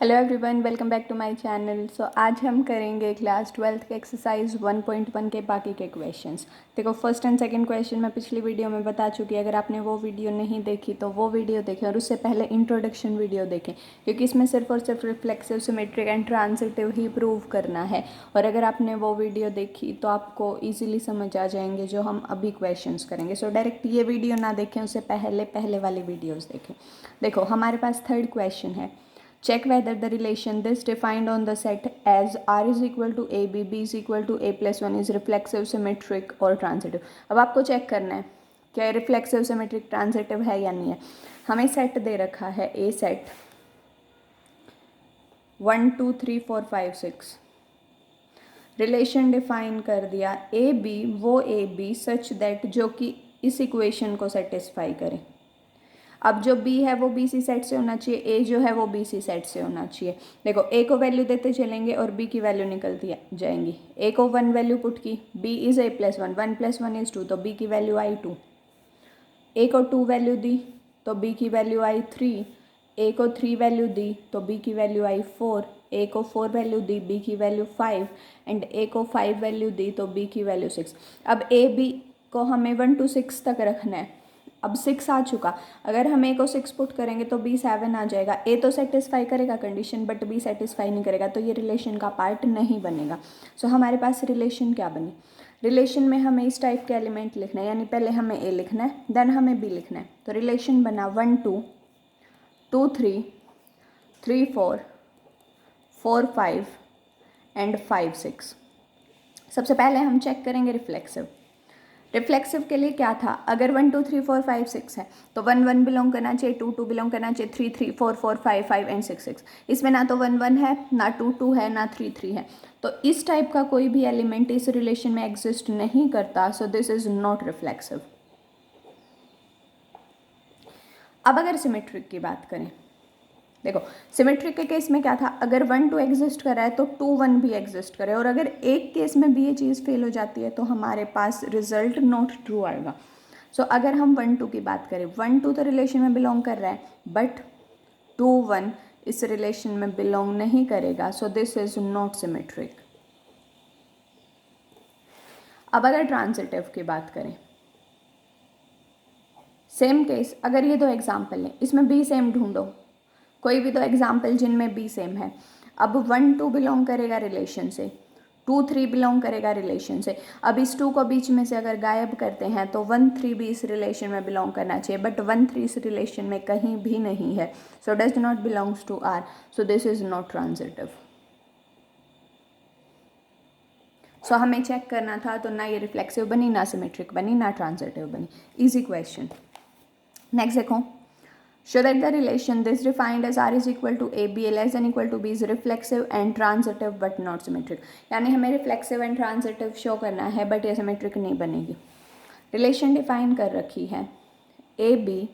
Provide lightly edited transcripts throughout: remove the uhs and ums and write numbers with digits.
Hello everyone, welcome back to my channel. So आज हम करेंगे क्लास 12th के एक्सरसाइज 1.1 के बाकी के क्वेश्चंस। देखो, फर्स्ट एंड सेकंड क्वेश्चन मैं पिछली वीडियो में बता चुकी। अगर आपने वो वीडियो नहीं देखी तो वो वीडियो देखें और उससे पहले इंट्रोडक्शन वीडियो देखें, क्योंकि इसमें सिर्फ और सिर्फ reflexive, symmetric and transitive he prove करना है। और अगर आपने वो वीडियो देखी तो आपको ईजिली समझ आ जाएंगे जो हम अभी क्वेश्चन करेंगे। सो डायरेक्ट ये वीडियो ना देखें, उससे पहले वाली वीडियोज़ देखें। देखो, हमारे पास थर्ड क्वेश्चन है, check whether the relation this defined on the set as r is equal to ab, b is equal to a plus 1 is reflexive, symmetric और transitive। अब आपको चेक करना है क्या रिफ्लेक्सिव, सिमेट्रिक, ट्रांजिटिव है या नहीं है। हमें सेट दे रखा है ए सेट 1 2 3 4 5 6। रिलेशन डिफाइन कर दिया ए बी, वो ए बी सच दैट जो कि इस इक्वेशन को सेटिस्फाई करे। अब जो b है वो बी सी सेट से होना चाहिए, a जो है वो बी सी सेट से होना चाहिए। देखो, a को वैल्यू देते चलेंगे और b की वैल्यू निकलती जाएंगी। a को 1 वैल्यू पुट की, b is a plus 1, 1 plus 1 is 2, तो b की वैल्यू आई 2। a को 2 वैल्यू दी तो b की वैल्यू आई 3। a को 3 वैल्यू दी तो b की वैल्यू आई 4। a को 4 वैल्यू दी, b की वैल्यू 5 एंड a को 5 वैल्यू दी तो b की वैल्यू 6। अब a b को हमें 1 to 6 तक रखना है। अब 6 आ चुका, अगर हम a को 6 पुट करेंगे तो b 7 आ जाएगा। a तो सेटिस्फाई करेगा कंडीशन बट b सेटिस्फाई नहीं करेगा, तो ये रिलेशन का पार्ट नहीं बनेगा। सो हमारे पास रिलेशन क्या बनी, रिलेशन में हमें इस टाइप के एलिमेंट लिखना है, यानी पहले हमें a लिखना है देन हमें b लिखना है। तो रिलेशन बना 1 2 2 3 3 4 4 5 एंड 5 6। सबसे पहले हम चेक करेंगे रिफ्लेक्सिव। रिफ्लेक्सिव के लिए क्या था, अगर 1 2 3 4 5 6 है तो 1 1 बिलोंग करना चाहिए, 2 2 बिलोंग करना चाहिए, 3 3 4 4 5 5 एंड 6 6। इसमें ना तो 1 1 है, ना 2 2 है, ना 3 3 है, तो इस टाइप का कोई भी एलिमेंट इस रिलेशन में एग्जिस्ट नहीं करता। सो दिस इज नॉट रिफ्लेक्सिव। अब अगर सिमेट्रिक की बात करें, देखो सिमेट्रिक के केस में क्या था, अगर 1 2 एग्जिस्ट कर रहा है तो 2 1 भी एग्जिस्ट करे, और अगर एक केस में भी ये चीज़ फेल हो जाती है तो हमारे पास रिजल्ट नॉट ट्रू आएगा। सो अगर हम 1 2 की बात करें, 1 2 तो रिलेशन में बिलोंग कर रहा है बट 2 1 इस रिलेशन में बिलोंग नहीं करेगा। सो दिस इज नॉट सिमेट्रिक। अब अगर ट्रांजिटिव की बात करें, सेम केस, अगर ये दो एग्जाम्पल हैं, इसमें बी सेम ढूंढो, कोई भी दो एग्जाम्पल जिनमें बी सेम है। अब 1 2 बिलोंग करेगा रिलेशन से, 2 3 बिलोंग करेगा रिलेशन से। अब इस 2 को बीच में से अगर गायब करते हैं तो 1 3 भी इस रिलेशन में बिलोंग करना चाहिए, बट 1 3 इस रिलेशन में कहीं भी नहीं है। So does not belongs to R. So this is not transitive. So हमें चेक करना था, तो ना ये रिफ्लेक्सिव बनी, ना सिमेट्रिक बनी, ना ट्रांजिटिव बनी। Easy question. नेक्स्ट देखो, show that the relation this defined as r is equal to a, b less than equal to b is reflexive and transitive but not symmetric। यानी हमें reflexive and transitive show करना है but ये symmetric नहीं बनेगी। Relation define कर रखी है A B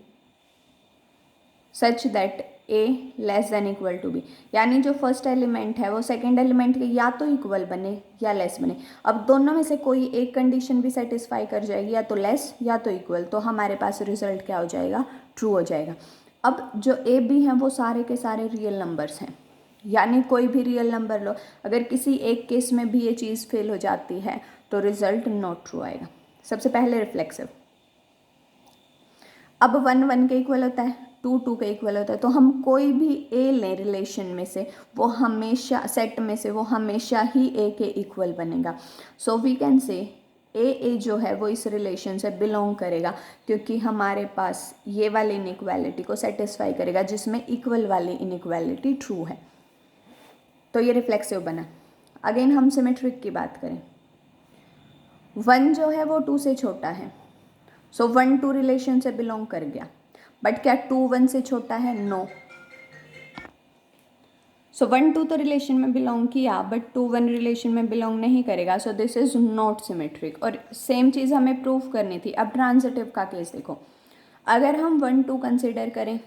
such that a less than equal to b, यानी जो फर्स्ट एलिमेंट है वो सेकेंड एलिमेंट के या तो इक्वल बने या लेस बने। अब दोनों में से कोई एक कंडीशन भी सेटिस्फाई कर जाएगी, या तो लेस या तो इक्वल, तो हमारे पास रिजल्ट क्या हो जाएगा, ट्रू हो जाएगा। अब जो ए बी हैं वो सारे के सारे रियल नंबर्स हैं, यानी कोई भी रियल नंबर लो, अगर किसी एक केस में भी ये चीज़ फेल हो जाती है तो रिजल्ट नॉट ट्रू आएगा। सबसे पहले रिफ्लेक्सिव। अब 1 1 के इक्वल होता है, 2 2 के इक्वल होता है, तो हम कोई भी ए लें रिलेशन में से, वो हमेशा सेट में से वो हमेशा ही ए के इक्वल बनेगा। सो वी कैन से ए जो है वो इस रिलेशन से बिलोंग करेगा, क्योंकि हमारे पास ये वाली इनइक्वालिटी को सेटिस्फाई करेगा जिसमें इक्वल वाली इनइक्वालिटी ट्रू है, तो ये रिफ्लेक्सिव बना। अगेन हम सिमेट्रिक की बात करें, 1 जो है वो 2 से छोटा है, सो 1 2 रिलेशन से बिलोंग कर गया, बट क्या 2 1 से छोटा है, नो। सो 1 2 तो रिलेशन में बिलोंग किया बट 2 1 रिलेशन में बिलोंग नहीं करेगा। सो दिस इज नॉट सिमेट्रिक। और सेम चीज़ हमें प्रूव करनी थी। अब ट्रांजिटिव का केस देखो, अगर हम 1 2 कंसिडर करें,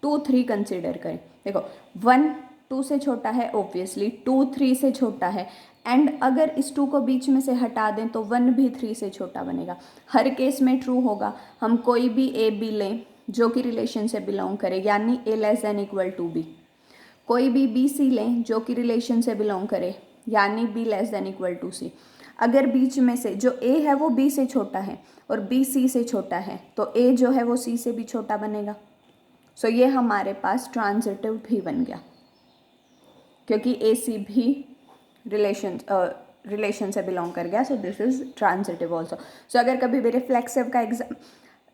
2 3 कंसिडर करें, देखो 1 2 से छोटा है ऑब्वियसली, 2 3 से छोटा है, एंड अगर इस 2 को बीच में से हटा दें तो 1 भी 3 से छोटा बनेगा। हर केस में ट्रू होगा। हम कोई भी ए बी लें जो कि रिलेशन से बिलोंग करे, यानी A less than equal to B, कोई भी बी सी लें जो कि रिलेशन से बिलोंग करे, यानी B less than equal to C. अगर बीच में से जो ए है वो बी से छोटा है और बी सी से छोटा है तो ए जो है वो सी से भी छोटा बनेगा। सो ये हमारे पास ट्रांजिटिव भी बन गया, क्योंकि ए सी भी रिलेशन से बिलोंग कर गया। So this is transitive also. So अगर कभी भी रिफ्लेक्सिव का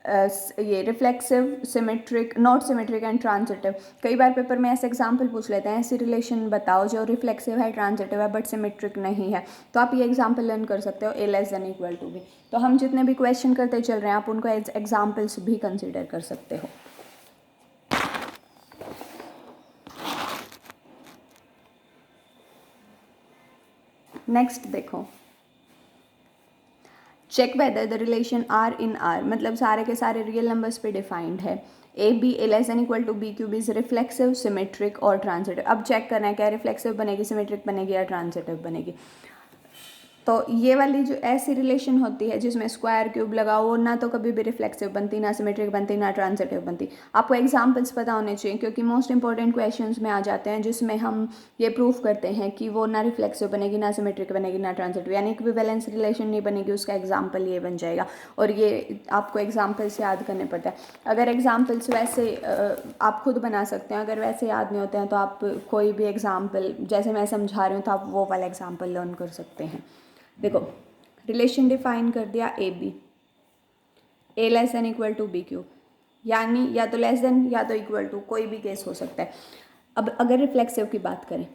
ये reflexive, symmetric, not symmetric and transitive, कई बार पेपर में ऐसे एग्जाम्पल पूछ लेते हैं, ऐसी रिलेशन बताओ जो रिफ्लेक्सिव है, ट्रांजिटिव है, बट सिमेट्रिक नहीं है, तो आप ये एग्जाम्पल लर्न कर सकते हो, a less than equal to b. तो हम जितने भी क्वेश्चन करते चल रहे हैं आप उनको एग्जाम्पल्स भी कंसिडर कर सकते हो। नेक्स्ट देखो, check whether the relation R in R, मतलब सारे के सारे रियल नंबर्स पे डिफाइंड है। A B A less than equal to B cube is reflexive, symmetric और ट्रांजिटिव। अब चेक करना है क्या रिफ्लेक्सिव बनेगी, सिमेट्रिक बनेगी या ट्रांजिटिव बनेगी। तो ये वाली जो ऐसी रिलेशन होती है जिसमें स्क्वायर क्यूब लगाओ, वो ना तो कभी भी रिफ्लेक्सिव बनती, ना सिमेट्रिक बनती, ना ट्रांजिटिव बनती। आपको एग्जांपल्स पता होने चाहिए, क्योंकि मोस्ट इंपॉर्टेंट क्वेश्चंस में आ जाते हैं जिसमें हम ये प्रूफ करते हैं कि वो ना रिफ्लेक्सिव बनेगी, ना सिमेट्रिक बनेगी, ना ट्रांजिटिव, यानी इक्विवेलेंस रिलेशन नहीं बनेगी, उसका एग्जाम्पल ये बन जाएगा। और ये आपको एग्जाम्पल्स याद करने पड़ते हैं। अगर एग्जाम्पल्स वैसे आप खुद बना सकते हैं, अगर वैसे याद नहीं होते हैं तो आप कोई भी एग्जाम्पल जैसे मैं समझा रही हूँ तो आप वो वाला एग्जाम्पल लर्न कर सकते हैं। देखो, रिलेशन डिफाइन कर दिया A B, A less than equal to B cube, यानी या तो लेस देन या तो इक्वल टू, कोई भी केस हो सकता है। अब अगर रिफ्लेक्सिव की बात करें,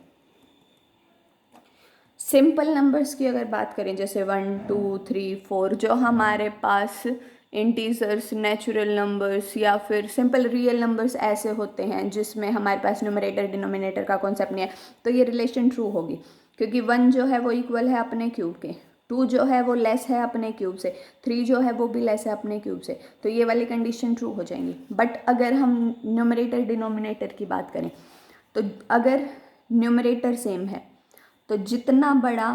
सिंपल नंबर्स की अगर बात करें, जैसे 1 2 3 4, जो हमारे पास इंटीजर्स, नेचुरल नंबर्स या फिर सिंपल रियल नंबर्स ऐसे होते हैं जिसमें हमारे पास न्यूमरेटर डिनोमिनेटर का कॉन्सेप्ट नहीं है, तो ये रिलेशन ट्रू होगी, क्योंकि 1 जो है वो इक्वल है अपने क्यूब के, 2 जो है वो लेस है अपने क्यूब से, 3 जो है वो भी लेस है अपने क्यूब से, तो ये वाली कंडीशन ट्रू हो जाएंगी। बट अगर हम न्यूमरेटर डिनोमिनेटर की बात करें, तो अगर न्यूमरेटर सेम है तो जितना बड़ा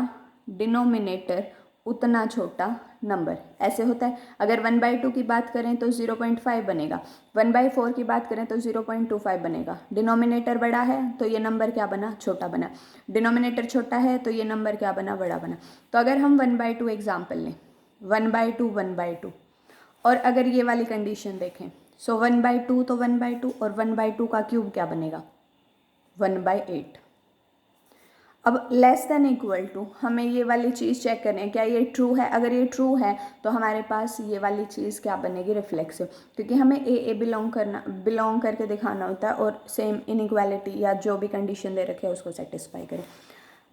डिनोमिनेटर उतना छोटा नंबर, ऐसे होता है। अगर 1/2 की बात करें तो 0.5 बनेगा, 1/4 की बात करें तो 0.25 बनेगा। डिनोमिनेटर बड़ा है तो ये नंबर क्या बना, छोटा बना। डिनोमिनेटर छोटा है तो ये नंबर क्या बना, बड़ा बना। तो अगर हम 1/2 एग्जाम्पल लें, 1/2 1/2, और अगर ये वाली कंडीशन देखें, सो 1/2 तो 1/2 और 1/2 का क्यूब क्या बनेगा, 1/8। अब लेस देन इक्वल टू, हमें ये वाली चीज़ चेक करनी है क्या ये ट्रू है। अगर ये ट्रू है तो हमारे पास ये वाली चीज़ क्या बनेगी, रिफ्लेक्सिव, क्योंकि हमें ए बिलोंग करके दिखाना होता है और सेम इनइक्वालिटी या जो भी कंडीशन दे रखे है उसको सेटिस्फाई करें।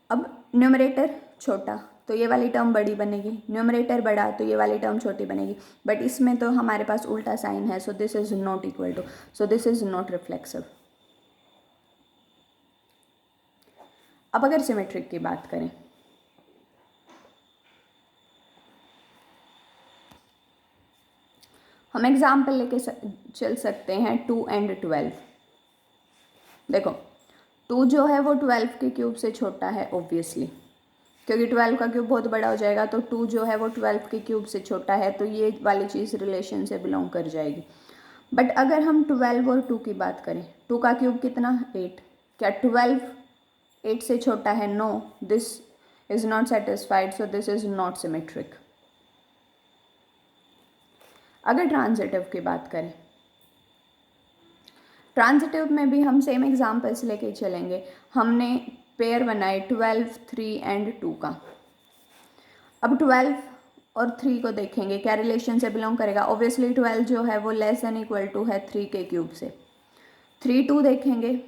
अब न्यूमरेटर छोटा तो ये वाली टर्म बड़ी बनेगी, न्यूमरेटर बड़ा तो ये वाली टर्म छोटी बनेगी, बट इसमें तो हमारे पास उल्टा साइन है, so this is not equal to, so this is not reflexive. अब अगर सिमेट्रिक की बात करें, हम एग्जाम्पल लेके चल सकते हैं 2 and 12। देखो, 2 जो है वो 12 के क्यूब से छोटा है ऑब्वियसली, क्योंकि 12 का क्यूब बहुत बड़ा हो जाएगा, तो 2 जो है वो 12 के क्यूब से छोटा है, तो ये वाली चीज़ रिलेशन से बिलोंग कर जाएगी। बट अगर हम 12 और 2 की बात करें, 2 का क्यूब कितना, 8, क्या 12 8 से छोटा है, no, this is not satisfied, so this is not symmetric. अगर ट्रांजिटिव की बात करें, ट्रांजिटिव में भी हम सेम एग्जाम्पल्स लेके चलेंगे। हमने पेयर बनाए 12 3 and 2 का। अब 12 और 3 को देखेंगे क्या रिलेशन से बिलोंग करेगा। ऑब्वियसली 12 जो है वो लेस देन इक्वल टू है 3 के क्यूब से। 3 2 देखेंगे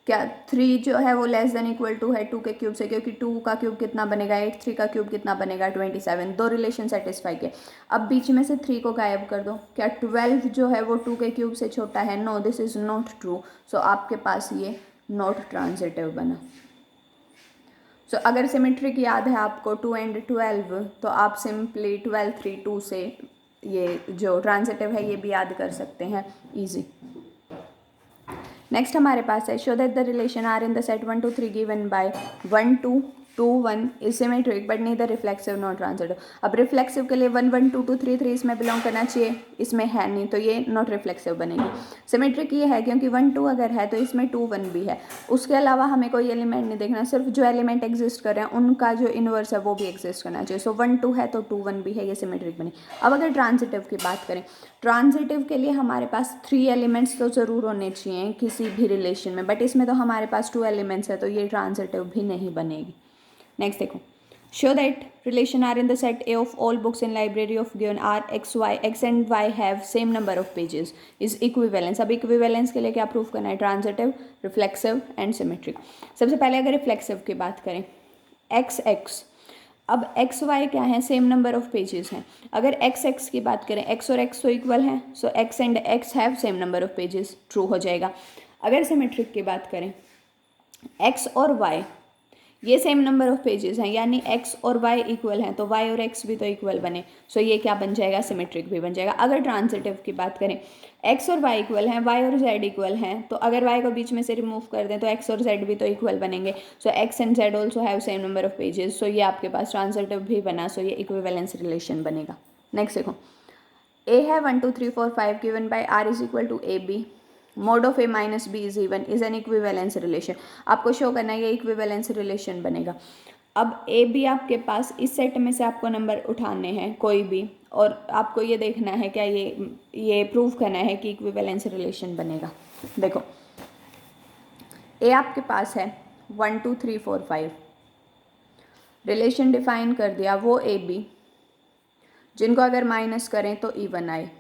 क्या 3 जो है वो लेस देन इक्वल टू है 2 के क्यूब से, क्योंकि 2 का क्यूब कितना बनेगा 8, 3 का क्यूब कितना बनेगा 27। दो रिलेशन सेटिस्फाई किए। अब बीच में से 3 को गायब कर दो, क्या 12 जो है वो 2 के क्यूब से छोटा है, no, this is not true, so आपके पास ये नॉट ट्रांजिटिव बना। सो अगर सिमेट्रिक याद है आपको 2 and 12, तो आप सिंपली 12 3 2 से ये जो ट्रांजिटिव है ये भी याद कर सकते हैं, ईजी। नेक्स्ट हमारे पास है show that the relation R in the set 1 2 3 given by 1 2 2 1 is symmetric but neither reflexive not transitive. अब रिफ्लेक्सिव के लिए 1 1 2 2 3 3 इसमें बिलोंग करना चाहिए, इसमें है नहीं तो ये नॉट रिफ्लेक्सिव बनेगी। सिमेट्रिक ये है क्योंकि 1 2 अगर है तो इसमें 2 1 भी है, उसके अलावा हमें कोई एलिमेंट नहीं देखना, सिर्फ जो एलिमेंट एग्जिस्ट कर रहे हैं उनका जो इन्वर्स है वो भी एग्जिस्ट करना चाहिए। सो 1 2 है तो 2 1 भी है, ये सिमेट्रिक बनी। अब अगर ट्रांजिटिव की बात करें, ट्रांजिटिव के लिए हमारे पास 3 एलिमेंट्स तो ज़रूर होने चाहिए किसी भी रिलेशन में, बट इसमें तो हमारे पास 2 एलिमेंट्स है तो ये ट्रांजिटिव भी नहीं बनेगी। नेक्स्ट देखो, show that relation R in the set A of all books in library of given R X and Y have same number of pages is equivalence. अब इक्विवेलेंस के लिए क्या प्रूफ करना है? Transitive, reflexive and symmetric. सबसे पहले अगर reflexive की बात करें, एक्स एक्स, अब एक्स वाई क्या है? सेम नंबर ऑफ पेजेस हैं। अगर एक्स एक्स की बात करें, एक्स और एक्स तो इक्वल हैं, so x and x have same number of pages, true हो जाएगा। अगर सिमेट्रिक की बात करें, एक्स और वाई ये सेम नंबर ऑफ पेजेस हैं, यानी x और y इक्वल हैं तो y और x भी तो इक्वल बने, सो ये क्या बन जाएगा? सिमेट्रिक भी बन जाएगा। अगर ट्रांजिटिव की बात करें, x और y इक्वल हैं, y और z इक्वल हैं, तो अगर y को बीच में से रिमूव कर दें तो x और z भी तो इक्वल बनेंगे, so x and z also have same number of pages, so ये आपके पास ट्रांजिटिव भी बना, सो ये इक्विवेलेंस रिलेशन बनेगा। नेक्स्ट देखो, a है 1 2 3 4 5 given by r is equal to A b, mod of a minus b is even is an equivalence relation. आपको शो करना है ये इक्विवेलेंस रिलेशन बनेगा। अब ए बी आपके पास इस सेट में से आपको नंबर उठाने हैं कोई भी, और आपको ये देखना है क्या ये प्रूव करना है कि इक्विवेलेंस रिलेशन बनेगा। देखो, ए आपके पास है 1 2 3 4 5, रिलेशन डिफाइन कर दिया, वो ए बी जिनको अगर माइनस करें तो इवन आए।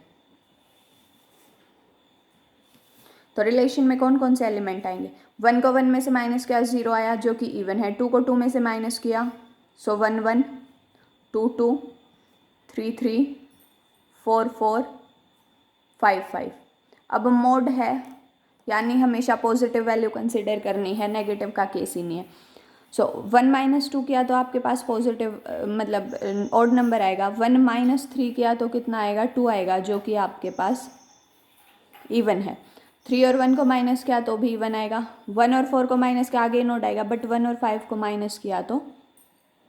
तो रिलेशन में कौन कौन से एलिमेंट आएंगे? 1 को 1 में से माइनस किया, 0 आया जो कि इवन है। 2 को 2 में से माइनस किया, सो 1 1 2 2 3 3 4 4 5 5। अब मोड है यानी हमेशा पॉजिटिव वैल्यू कंसिडर करनी है, नेगेटिव का केस ही नहीं है। सो 1 माइनस 2 किया तो आपके पास पॉजिटिव मतलब ऑड नंबर आएगा। 1 माइनस 3 किया तो कितना आएगा? 2 आएगा जो कि आपके पास इवन है। 3 और 1 को माइनस किया तो भी इवन आएगा। 1 और 4 को माइनस किया अगेन ऑड आएगा, बट 1 और 5 को माइनस किया तो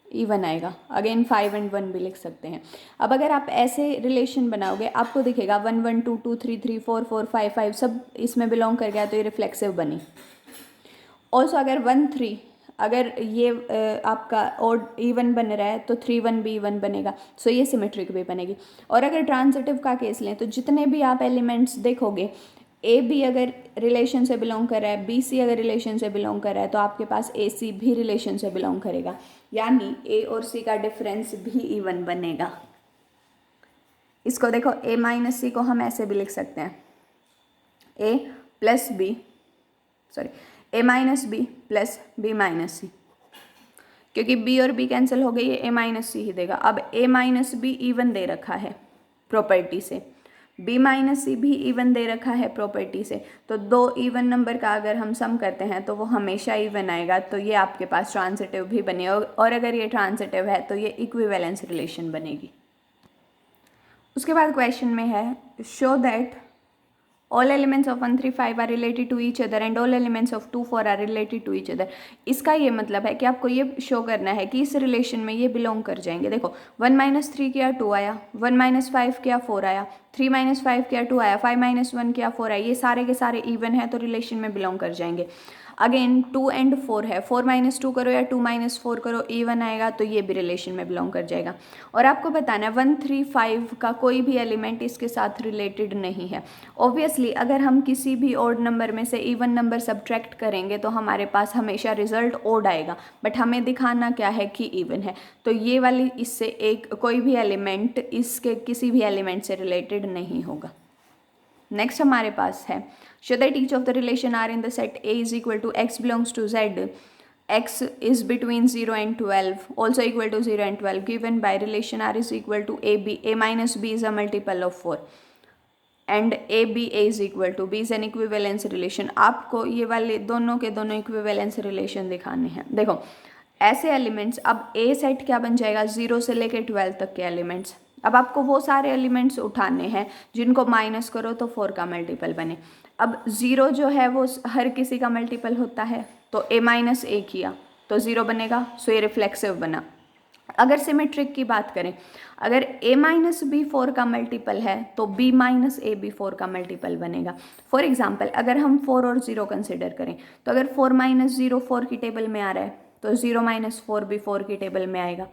इवन आएगा। अगेन 5 एंड 1 भी लिख सकते हैं। अब अगर आप ऐसे रिलेशन बनाओगे आपको दिखेगा 1 1 2 2 3 3 4 4 5 5 सब इसमें बिलोंग कर गया तो ये रिफ्लेक्सिव बनी। ऑल्सो अगर 1 3 अगर ये आपका ऑड इवन बन रहा है तो 3 1 भी इवन बनेगा, सो ये सिमेट्रिक भी बनेगी। और अगर ट्रांजिटिव का केस लें तो जितने भी आप एलिमेंट्स देखोगे, ए बी अगर रिलेशन से बिलोंग कर रहा है, बी सी अगर रिलेशन से बिलोंग कर रहा है तो आपके पास ए सी भी रिलेशन से बिलोंग करेगा, यानी ए और सी का डिफरेंस भी इवन बनेगा। इसको देखो, ए माइनस सी को हम ऐसे भी लिख सकते हैं, a plus b a minus b plus b minus c, क्योंकि बी और बी कैंसिल हो गई, ये ए माइनस सी ही देगा। अब ए माइनस बी इवन दे रखा है प्रॉपर्टी से, बी माइनस सी भी इवन दे रखा है प्रॉपर्टी से, तो दो इवन नंबर का अगर हम सम करते हैं तो वो हमेशा इवन आएगा, तो ये आपके पास ट्रांजिटिव भी बनेगा। और अगर ये ट्रांजिटिव है तो ये इक्विवेलेंस रिलेशन बनेगी। उसके बाद क्वेश्चन में है, show that all elements of 1 3 5 are related to each other and all elements of 2 4 are related to each other। इसका ये मतलब है कि आपको ये शो करना है कि इस रिलेशन में ये बिलोंग कर जाएंगे। देखो, 1 माइनस 3 किया 2 आया, 1 माइनस 5 किया 4 आया, 3 माइनस 5 किया 2 आया, 5 माइनस 1 किया 4 आया, ये सारे के सारे इवन है तो रिलेशन में बिलोंग कर जाएंगे। अगेन 2 एंड 4 है, 4 माइनस 2 करो या 2 माइनस 4 करो इवन आएगा तो ये भी रिलेशन में बिलोंग कर जाएगा। और आपको बताना है 1 3 5 का कोई भी एलिमेंट इसके साथ रिलेटेड नहीं है। ऑब्वियसली अगर हम किसी भी ऑड नंबर में से इवन नंबर सब्ट्रैक्ट करेंगे तो हमारे पास हमेशा रिजल्ट ऑड आएगा, बट हमें दिखाना क्या है कि इवन है, तो ये वाली इससे एक कोई भी एलिमेंट इसके किसी भी एलिमेंट से रिलेटेड नहीं होगा। नेक्स्ट हमारे पास है, show that each of the relation R in the set A is equal to X belongs to Z, x is between 0 and 12 also equal to 0 and 12 given by relation r is equal to ab, a minus b is a multiple of 4 and ab a is equal to b is an equivalence relation। आपको ये वाले दोनों के दोनों equivalence relation दिखाने हैं। देखो ऐसे एलिमेंट्स, अब a सेट क्या बन जाएगा, 0 से लेकर 12 तक के एलिमेंट्स। अब आपको वो सारे एलिमेंट्स उठाने हैं जिनको माइनस करो तो 4 का मल्टीपल बने। अब 0 जो है वो हर किसी का मल्टीपल होता है, तो a माइनस ए किया तो तो 0 बनेगा, सो ये रिफ्लेक्सिव बना। अगर सिमेट्रिक की बात करें, अगर a माइनस बी 4 का मल्टीपल है तो b माइनस ए बी 4 का मल्टीपल बनेगा। फॉर एग्जाम्पल अगर हम 4 और 0 कंसिडर करें तो अगर 4 माइनस 0 4 की टेबल में आ रहा है तो 0 माइनस 4 भी 4 की टेबल में आएगा।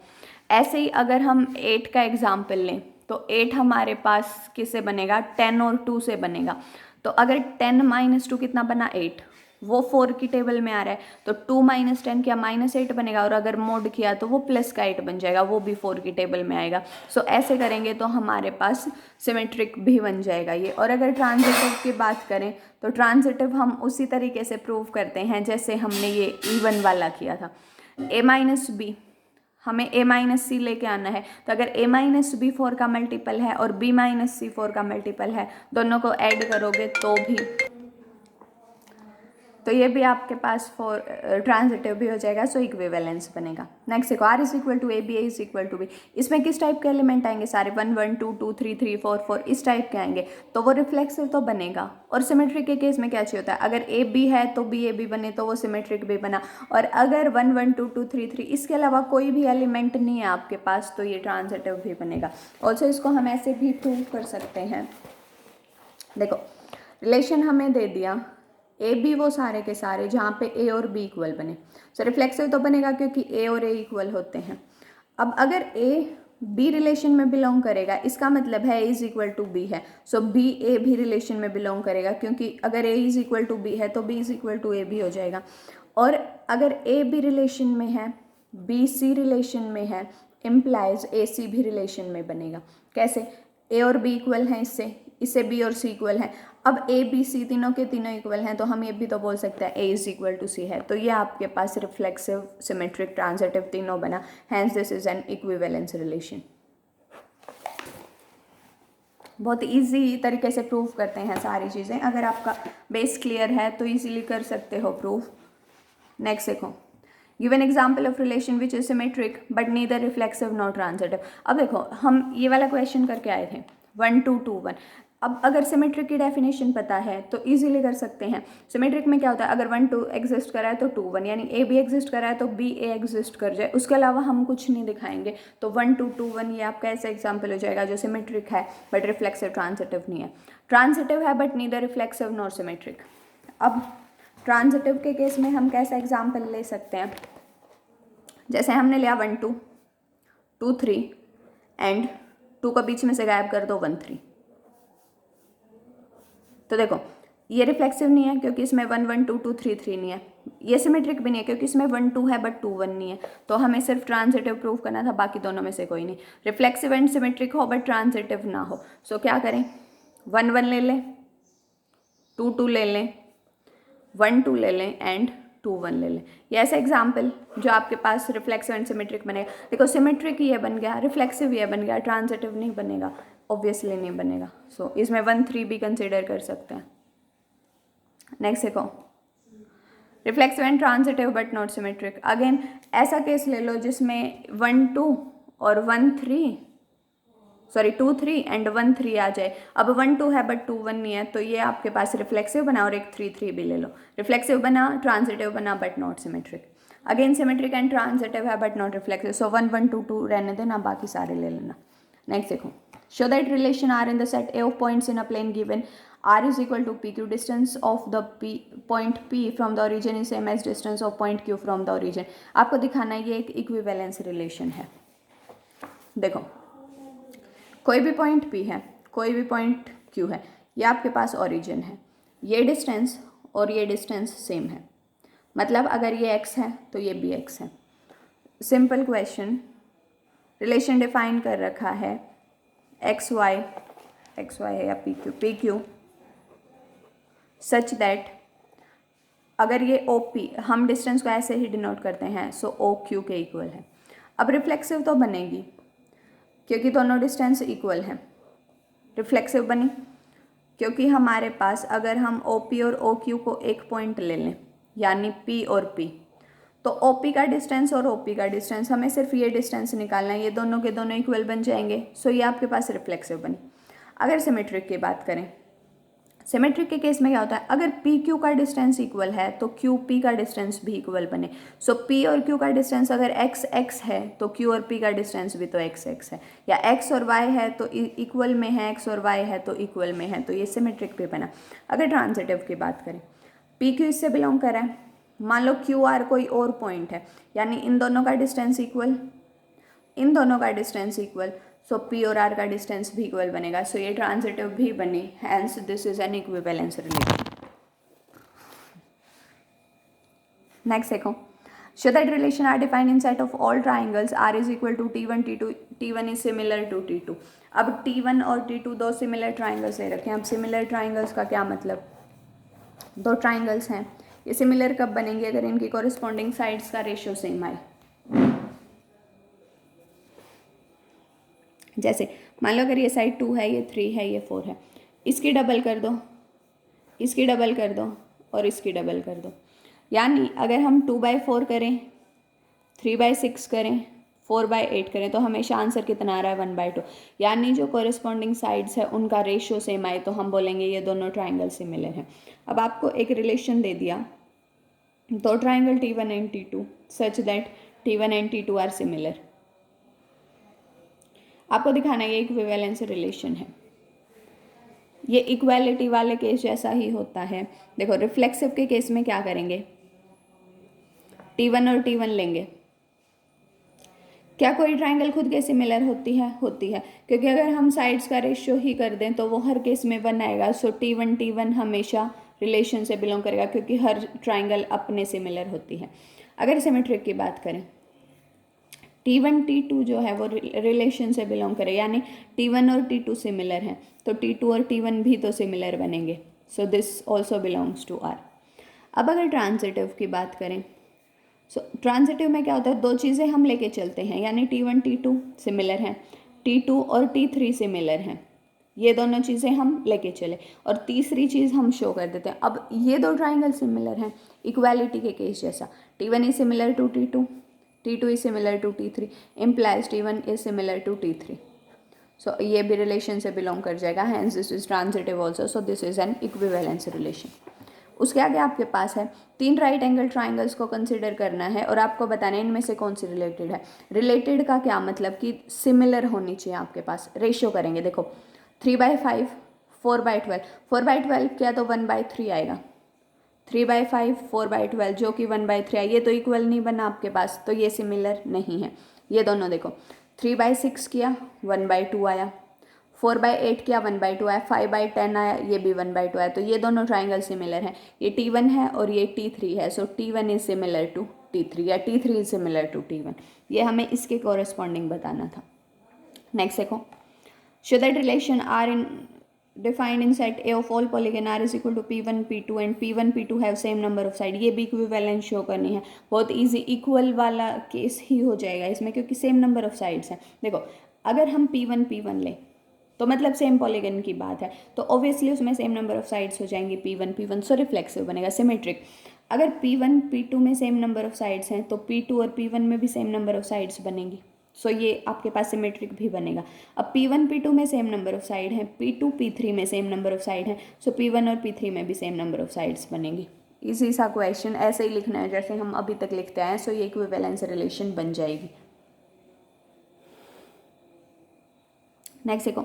ऐसे ही अगर हम 8 का एग्जाम्पल लें तो 8 हमारे पास किससे बनेगा, 10 और 2 से बनेगा। तो अगर 10 माइनस 2 कितना बना, 8, वो 4 की टेबल में आ रहा है तो 2 माइनस 10 क्या माइनस 8 बनेगा, और अगर मोड किया तो वो प्लस का 8 बन जाएगा, वो भी 4 की टेबल में आएगा। सो ऐसे करेंगे तो हमारे पास सिमेट्रिक भी बन जाएगा ये। और अगर ट्रांजिटिव की बात करें तो ट्रांजिटिव हम उसी तरीके से प्रूव करते हैं जैसे हमने ये इवन वाला किया था। a माइनस बी, हमें a माइनस सी लेके आना है, तो अगर a माइनस बी 4 का मल्टीपल है और b माइनस सी 4 का मल्टीपल है, दोनों को ऐड करोगे तो ये भी आपके पास ट्रांजिटिव भी हो जाएगा, सो इक्विवेलेंस बनेगा। नेक्स्ट देखो, r is equal to A, B A is equal to B. इसमें किस टाइप के एलिमेंट आएंगे, सारे 1 1 2 2 3 3 4 4 इस टाइप के आएंगे, तो वो रिफ्लेक्सिव तो बनेगा। और सिमेट्रिक के केस में क्या चाहिए होता है, अगर ए बी है तो बी ए बी बने तो वो सिमेट्रिक भी बना, और अगर 1 1 2 2 3 3 इसके अलावा कोई भी एलिमेंट नहीं है आपके पास तो ये ट्रांजिटिव भी बनेगा। ऑल्सो इसको हम ऐसे भी प्रूव कर सकते हैं। देखो रिलेशन हमें दे दिया ए बी वो सारे के सारे जहाँ पे ए और बी इक्वल बने, सो रिफ्लेक्सिव तो बनेगा क्योंकि ए और ए इक्वल होते हैं। अब अगर ए बी रिलेशन में बिलोंग करेगा, इसका मतलब है ए इज इक्वल टू बी है, सो बी ए भी रिलेशन में बिलोंग करेगा, क्योंकि अगर ए इज इक्वल टू बी है तो बी इज इक्वल टू ए भी हो जाएगा। और अगर ए बी रिलेशन में है, बी सी रिलेशन में है, इम्प्लाइज ए सी भी रिलेशन में बनेगा। कैसे, ए और बी इक्वल हैं, इससे बी और सी इक्वल हैं। अब ए बी सी तीनों के तीनों इक्वल हैं तो हम ये भी तो बोल सकते हैं ए इज इक्वल टू सी है। तो ये आपके पास रिफ्लेक्सिव, सिमेट्रिक, ट्रांजिटिव तीनों बना, hence this is an equivalence relation. बहुत इजी तरीके से प्रूव करते हैं सारी चीज़ें। अगर आपका बेस क्लियर है तो इजीली कर सकते हो प्रूफ। नेक्स्ट देखो, give an example of relation which is symmetric but neither reflexive not transitive. अब देखो हम ये वाला क्वेश्चन करके आए थे 1 2 2 1। अब अगर सिमेट्रिक की डेफिनेशन पता है तो इजीली कर सकते हैं। सिमेट्रिक में क्या होता है, अगर 1 2 एग्जिस्ट कर रहा है तो 2 1, यानी ए बी एग्जिस्ट कर रहा है तो बी ए एग्जिस्ट कर जाए, उसके अलावा हम कुछ नहीं दिखाएंगे। तो 1 2 2 1 ये आपका ऐसा एग्जाम्पल हो जाएगा जो सिमेट्रिक है बट रिफ्लेक्सिव ट्रांजिटिव नहीं है। ट्रांजिटिव है but neither reflexive nor symmetric. अब ट्रांजिटिव के केस में हम कैसा एग्जाम्पल ले सकते हैं, जैसे हमने लिया 1 2 2 3 एंड 2 को बीच में से गायब कर दो 1 3। तो देखो ये रिफ्लेक्सिव नहीं है क्योंकि इसमें 1 1 2 2 3 3 नहीं है। ये सिमेट्रिक भी नहीं है क्योंकि इसमें 1 2 है बट 2 1 नहीं है। तो हमें सिर्फ ट्रांजिटिव प्रूव करना था, बाकी दोनों में से कोई नहीं। रिफ्लेक्सिव एंड सिमेट्रिक हो बट ट्रांजिटिव ना हो। सो क्या करें, 1 1 ले लें, 2 2 ले लें, 1 2 ले लें एंड 2 1 ले लें। ये ऐसा एग्जाम्पल जो आपके पास रिफ्लेक्सिव एंड सिमेट्रिक बनेगा। देखो सिमेट्रिक ये बन गया, रिफ्लेक्सिव ये बन गया, ट्रांजिटिव नहीं बनेगा, ऑब्वियसली नहीं बनेगा। सो इसमें 1 3 भी कंसिडर कर सकते हैं। नेक्स्ट देखो, reflexive and transitive but not symmetric. Again ऐसा केस ले लो जिसमें 1 2 और 1 3 2 3 एंड 1 3 आ जाए। अब 1 2 है बट 2 1 नहीं है, तो ये आपके पास रिफ्लेक्सिव बना, और एक 3 3 भी ले लो, रिफ्लेक्सिव बना, ट्रांजिटिव बना but not symmetric. Again symmetric and transitive है बट नॉट रिफ्लेक्सिव। सो 1 1 2 2 रहने देना, बाकी सारे ले लेना। नेक्स्ट देखो, show that relation R in the set A of points in a plane given R is equal to PQ. Distance of the point P from the origin is same as distance of point Q from the origin. आपको दिखाना है ये एक equivalence relation है। देखो कोई भी point P है, कोई भी पॉइंट Q है, ये आपके पास ओरिजिन है, ये डिस्टेंस और ये डिस्टेंस सेम है, मतलब अगर ये x है तो ये भी x है। सिंपल क्वेश्चन, रिलेशन डिफाइन कर रखा है एक्स वाई है या पी क्यू सच दैट अगर ये ओ पी, हम डिस्टेंस को ऐसे ही डिनोट करते हैं, सो ओ क्यू के इक्वल है। अब रिफ्लेक्सिव तो बनेगी क्योंकि दोनों डिस्टेंस इक्वल हैं। रिफ्लेक्सिव बनी क्योंकि हमारे पास अगर हम ओ पी और ओ क्यू को एक पॉइंट ले लें, यानी पी और पी, तो ओ पी का डिस्टेंस और ओ पी का डिस्टेंस, हमें सिर्फ ये डिस्टेंस निकालना है, ये दोनों के दोनों इक्वल बन जाएंगे। सो ये आपके पास रिफ्लेक्सिव बनी। अगर सिमेट्रिक की बात करें सिमेट्रिक के केस में क्या होता है, अगर पी क्यू का डिस्टेंस इक्वल है तो क्यू पी का डिस्टेंस भी इक्वल बने। सो पी और क्यू का डिस्टेंस अगर एक्स एक्स है तो क्यू और पी का डिस्टेंस भी तो एक्स एक्स है, या एक्स और वाई है तो इक्वल में है, एक्स और वाई है तो इक्वल में है, तो ये सिमेट्रिक पे बना। अगर ट्रांजिटिव की बात करें, पी क्यू इससे बिलोंग कर रहा है, मान लो क्यू आर कोई और पॉइंट है, यानी इन दोनों का डिस्टेंस इक्वल, इन दोनों का डिस्टेंस इक्वल, सो पी और आर का डिस्टेंस भी इक्वल बनेगा, सो ये ट्रांजिटिव भी बनी, hence this is an equivalence relation. Next देखो, show that relation r defined in set of all triangles r is equal to T1 T2, T1 is similar to T2। अब T1 और T2 दो similar triangles ले रखे हैं। अब similar triangles का क्या मतलब, दो ट्राइंगल्स हैं, ये सिमिलर कब बनेंगे, अगर इनकी कॉरेस्पॉन्डिंग साइड्स का रेशियो सेम आए। जैसे मान लो अगर ये साइड 2 है, ये 3 है, ये 4 है, इसकी डबल कर दो, इसकी डबल कर दो और इसकी डबल कर दो, यानी अगर हम 2/4 करें, 3/6 करें, 4/8 करें, तो हमेशा आंसर कितना आ रहा है 1/2। यानी जो कॉरेस्पॉन्डिंग साइड्स है उनका रेशियो सेम आए तो हम बोलेंगे ये दोनों ट्राइंगल सिमिलर हैं। अब आपको एक रिलेशन दे दिया, दो triangle T1 and T2 such that T1 and T2 are similar, आपको दिखाना ये इक्विवेलेंस रिलेशन है। ये इक्वालिटी वाले केस जैसा ही होता है। देखो रिफ्लेक्सिव के केस में क्या करेंगे, T1 और T1 लेंगे, क्या कोई ट्राइंगल खुद के सिमिलर होती है, होती है, क्योंकि अगर हम साइड्स का रेशियो ही कर दें तो वो हर केस में 1 आएगा। सो T1 हमेशा रिलेशन से बिलोंग करेगा क्योंकि हर ट्राइंगल अपने सिमिलर होती है। अगर सिमेट्रिक की बात करें, T1 T2 जो है वो रिलेशन से बिलोंग करे, यानी T1 और T2 सिमिलर हैं तो T2 और T1 भी तो सिमिलर बनेंगे। So this also belongs to R. अब अगर ट्रांजिटिव की बात करें, सो ट्रांजिटिव में क्या होता है, दो चीज़ें हम लेके चलते हैं, यानी T1 T2 सिमिलर हैं, T2 और T3 सिमिलर हैं, ये दोनों चीज़ें हम लेके चले और तीसरी चीज़ हम शो कर देते हैं। अब ये दो ट्राइंगल सिमिलर हैं इक्वालिटी के केस जैसा, T1 is similar to T2, T2 is similar to T3, implies T1 is similar to T3. So ये भी रिलेशन से बिलोंग कर जाएगा, hence this is transitive also, so this is an equivalence relation. उसके आगे आपके पास है 3 राइट एंगल ट्राइंगल्स को कंसिडर करना है और आपको बताना है इनमें से कौन सी रिलेटेड है। रिलेटेड का क्या मतलब कि सिमिलर होनी चाहिए आपके पास। रेशियो करेंगे, देखो 3/5, 4/12, 4/12 क्या तो 1/3 आएगा, 3/5, 4/12 जो कि 1/3 है, ये तो इक्वल नहीं बना आपके पास, तो ये सिमिलर नहीं है। ये दोनों देखो 3/6 किया 1/2 आया, 4/8 किया 1/2 आया, 5/10 आया, ये भी 1/2 आया, तो ये दोनों ट्राइंगल सिमिलर हैं। ये T1 है और ये T3 है, सो T1 is similar to T3 या T3 is similar to T1। ये हमें इसके कॉरेस्पॉन्डिंग बताना था। नेक्स्ट देखो, show that relation R in defined in set A of all polygon R is equal to P1 P2 and P1 P2 have same number of side। ये भी equivalence show करनी है, बहुत इजी, इक्वल वाला case ही हो जाएगा इसमें क्योंकि सेम नंबर ऑफ साइड्स हैं। देखो अगर हम P1 P1 लें तो मतलब सेम पॉलीगन की बात है, तो ऑब्वियसली उसमें सेम नंबर ऑफ साइड्स हो जाएंगी P1 P1, सो रिफ्लेक्सिव बनेगा, सिमेट्रिक। अगर P1 P2 में सेम नंबर ऑफ साइड्स हैं तो P2 और P1 में भी सेम नंबर ऑफ साइड्स बनेंगी, सो ये आपके पास सिमेट्रिक भी बनेगा। अब P1 P2 में सेम नंबर ऑफ साइड हैं, P2 P3 में सेम नंबर ऑफ साइड हैं, सो P1 और P3 में भी सेम नंबर ऑफ साइड्स बनेंगी। इजी सा क्वेश्चन, ऐसे ही लिखना है जैसे हम अभी तक लिखते आए, सो ये इक्विवेलेंस रिलेशन बन जाएगी। नेक्स्ट देखो,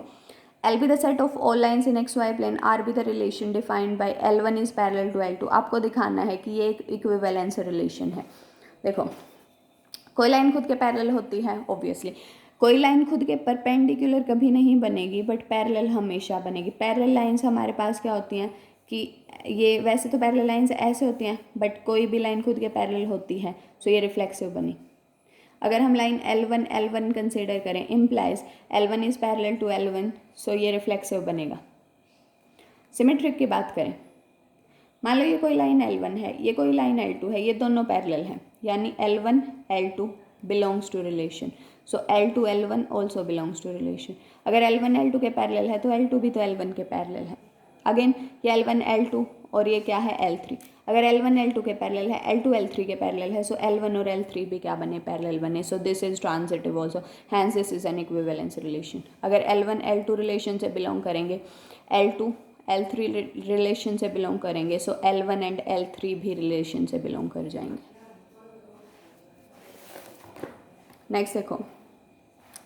L be the set of all lines in XY plane, R be the relation defined by L1 is parallel to L2। आपको दिखाना है कि ये एक इक्विवेलेंस रिलेशन है। देखो कोई लाइन खुद के पैरेलल होती है, ऑब्वियसली कोई लाइन खुद के परपेंडिकुलर कभी नहीं बनेगी बट पैरेलल हमेशा बनेगी। पैरेलल लाइंस हमारे पास क्या होती हैं कि ये वैसे तो पैरेलल लाइंस ऐसे होती हैं बट कोई भी लाइन खुद के पैरेलल होती है, सो ये रिफ्लेक्सिव बनी। अगर हम लाइन L1 कंसिडर करें, implies L1 is parallel to L1, so ये रिफ्लेक्सिव बनेगा। सिमेट्रिक की बात करें, मान लो ये कोई लाइन L1 है, ये कोई लाइन L2 है, ये दोनों पैरेलल हैं, यानी L1 L2 belongs to relation, so L2 L1 also belongs to relation. अगर L1 L2 के पैरेलल है तो L2 भी तो L1 के पैरेलल है। अगेन ये L1 L2 और ये क्या है L3। अगर L1 L2 के पैरेलल है, L2 L3 के पैरेलल है, सो L1 और L3 भी क्या बने, पैरेलल बने, so this is transitive also, hence this is an equivalence relation. अगर L1 L2 रिलेशन से बिलोंग करेंगे, L2 L3 रिलेशन से बिलोंग करेंगे, सो L1 एंड L3 भी रिलेशन से बिलोंग कर जाएंगे। नेक्स्ट देखो,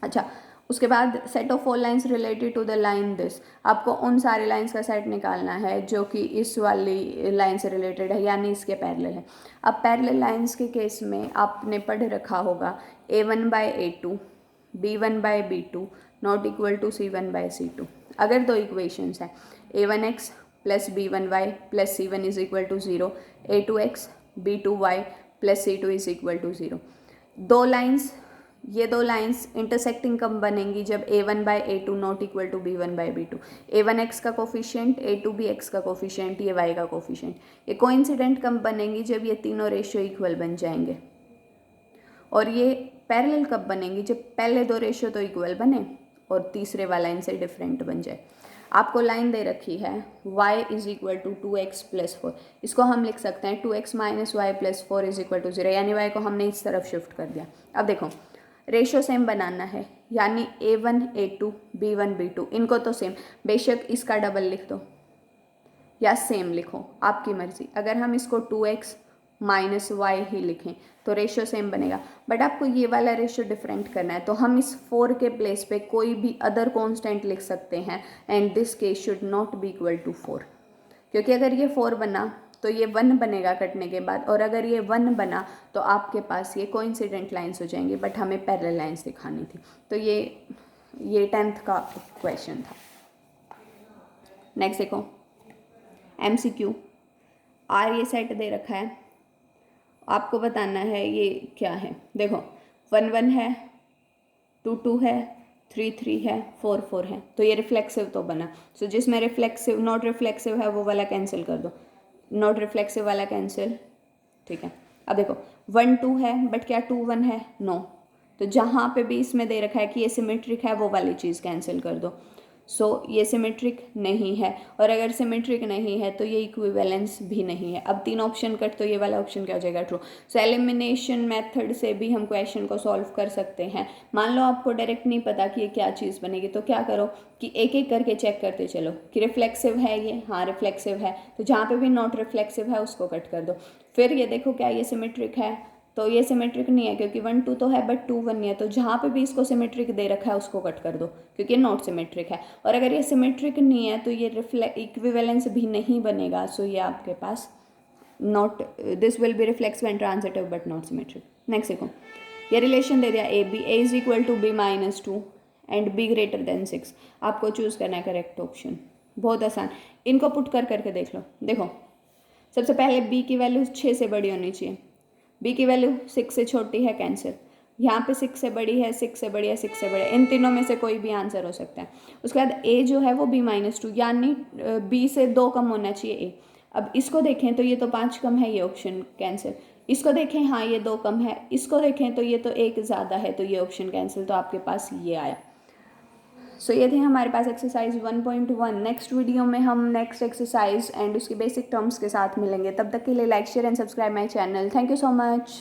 अच्छा उसके बाद set of 4 lines related to the line this, आपको उन सारे लाइन्स का सेट निकालना है जो कि इस वाली लाइन से रिलेटेड है यानी इसके पैरेलल है। अब पैरेलल लाइन्स के केस में आपने पढ़ रखा होगा A1/A2 B1/B2 not equal to C1/C2। अगर दो इक्वेशंस हैं A1x plus B1y plus C1 is equal to 0, A2x B2y plus C2 is equal to 0, ये दो लाइंस इंटरसेक्टिंग कब बनेंगी? जब A1/A2 not equal to B1/B2। A1x का कोफिशिएंट, A2 भी x का कोफिशिएंट, ये y का कोफिशिएंट। ये कोइंसिडेंट कब बनेंगी? जब ये तीनों रेशियो इक्वल बन जाएंगे। और ये पैरेलल कब बनेंगी? जब पहले दो रेशियो तो इक्वल बने और तीसरे वाला इनसे डिफरेंट बन जाए। आपको लाइन दे रखी है y is equal to 2x plus 4, इसको हम लिख सकते हैं 2x minus y plus 4 is equal to 0, यानी y को हमने इस तरफ शिफ्ट कर दिया। अब देखो रेशियो सेम बनाना है, यानी A1 A2 B1 B2 इनको तो सेम, बेशक इसका डबल लिख दो या सेम लिखो, आपकी मर्जी। अगर हम इसको 2x माइनस वाई ही लिखें तो रेशियो सेम बनेगा, बट आपको ये वाला रेशियो डिफरेंट करना है, तो हम इस 4 के प्लेस पे कोई भी अदर कांस्टेंट लिख सकते हैं, and this case should not be equal to 4, क्योंकि अगर ये 4 बना तो ये 1 बनेगा कटने के बाद, और अगर ये 1 बना तो आपके पास ये कोइंसिडेंट लाइंस हो जाएंगी, बट हमें पैरेलल लाइंस दिखानी थी। तो ये 10th का क्वेश्चन था। नेक्स्ट देखो MCQ, R ये सेट दे रखा है, आपको बताना है ये क्या है। देखो 1 1 है, 2 2 है, 3 3 है, 4 4 है, तो ये रिफ्लेक्सिव तो बना। सो जिसमें रिफ्लेक्सिव नॉट रिफ्लेक्सिव है वो वाला कैंसिल कर दो, नॉट रिफ्लेक्सिव वाला कैंसिल, ठीक है। अब देखो 1 2 है, बट क्या 2 1 है? नो, तो जहाँ पे भी इसमें दे रखा है कि ये सिमेट्रिक है वो वाली चीज़ कैंसिल कर दो। सो ये सिमेट्रिक नहीं है, और अगर सिमेट्रिक नहीं है तो ये इक्विवेलेंस भी नहीं है। अब 3 ऑप्शन कट, तो ये वाला ऑप्शन क्या हो जाएगा? ट्रू। सो एलिमिनेशन मेथड से भी हम क्वेश्चन को सॉल्व कर सकते हैं। मान लो आपको डायरेक्ट नहीं पता कि ये क्या चीज़ बनेगी, तो क्या करो कि एक एक करके चेक करते चलो कि रिफ्लेक्सिव है ये, हाँ रिफ्लेक्सिव है, तो जहाँ पे भी नॉट रिफ्लेक्सिव है उसको कट कर दो। फिर ये देखो क्या ये सिमेट्रिक है, तो ये सिमेट्रिक नहीं है क्योंकि 1 2 तो है बट 2 1 नहीं है, तो जहाँ पे भी इसको सिमेट्रिक दे रखा है उसको कट कर दो क्योंकि नॉट सिमेट्रिक है। और अगर ये सिमेट्रिक नहीं है तो ये इक्विवेलेंस भी नहीं बनेगा। सो ये आपके पास not, this will be reflexive and transitive but not symmetric. Next देखो, ये रिलेशन दे दिया A is equal to B minus 2 and B greater than 6, आपको चूज़ करना है करेक्ट ऑप्शन। बहुत आसान, इनको पुट कर करके देख लो। देखो सबसे पहले B की वैल्यू 6 से बड़ी होनी चाहिए, B की वैल्यू 6 से छोटी है, कैंसिल। यहाँ पे 6 से बड़ी है, 6 से बड़ी है, 6 से बड़ी है, इन तीनों में से कोई भी आंसर हो सकता है। उसके बाद A जो है वो B माइनस 2, यानी B से 2 कम होना चाहिए A। अब इसको देखें तो ये तो 5 कम है, ये ऑप्शन कैंसिल। इसको देखें, हाँ ये 2 कम है, इसको देखें तो ये तो 1 ज़्यादा है, तो ये ऑप्शन कैंसिल, तो आपके पास ये आया। सो ये थी हमारे पास एक्सरसाइज 1.1। नेक्स्ट वीडियो में हम नेक्स्ट एक्सरसाइज एंड उसके बेसिक टर्म्स के साथ मिलेंगे। तब तक के लिए like share and subscribe my channel. Thank you so much.